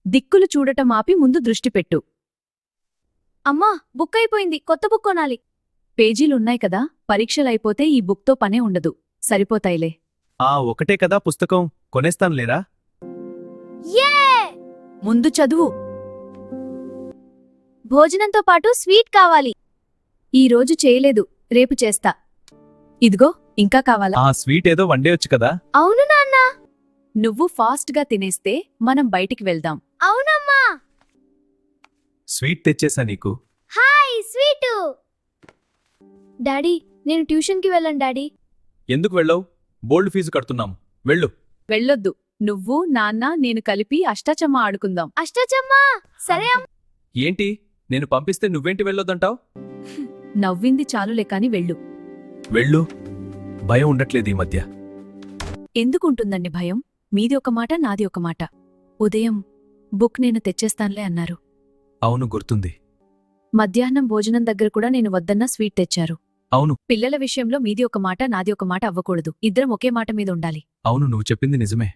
దిక్కులు చూడటం ఆపి ముందు దృష్టి పెట్టు. అమ్మా, బుక్ అయిపోయింది, కొత్త బుక్ కొనాలి. పేజీలున్నాయి కదా, పరీక్షలైపోతే ఈ బుక్తో పనే ఉండదు. సరిపోతాయిలే. ఒకటే కదా పుస్తకం, కొనేస్తానులేరా. యే! ముందు చదువు. భోజనంతో పాటు స్వీట్ కావాలి. ఈరోజు చేయలేదు, రేపు చేస్తా. ఇదిగో, ఇంకా కావాలా? ఆ స్వీట్ ఏదో వండేయొచ్చు కదా. అవును నాన్న. నువ్వు ఫాస్ట్గా తినేస్తే మనం బయటికి వెళ్దాం. అవునమ్మా. స్వీట్ తెచ్చేసా నీకు. Hi sweet. డాడీ, నేను ట్యూషన్కి వెళ్ళను డాడీ. ఎందుకు వెళ్ళవు? బోల్డ్ ఫీజు కడుతున్నాం, వెళ్ళు. వెళ్ళొద్దు. నువ్వు, నాన్న, నేను కలిపి అష్టాచమ్మా ఆడుకుందాం. అష్టాచమ్మా. సరే అమ్మ. ఏంటి, నేను పంపిస్తే నువ్వేంటి వెళ్ళొద్దంటావు? నవ్వింది చాలులే కాని వెళ్ళు. వెళ్ళు. భయం ఉండట్లేదు ఈ మధ్య. ఎందుకుంటుందండి భయం? మీది ఒక మాట, నాది ఒక మాట. ఉదయం బుక్ నేను తెచ్చేస్తాన్లే అన్నారు. అవును, గుర్తుంది. మధ్యాహ్నం భోజనం దగ్గర కూడా నేను వద్దన్న స్వీట్ తెచ్చారు. అవును. పిల్లల విషయంలో మీది ఒక మాట, నాది ఒక మాట అవ్వకూడదు. ఇద్దరం ఒకే మాట మీద ఉండాలి. అవును, నువ్వు చెప్పింది నిజమే.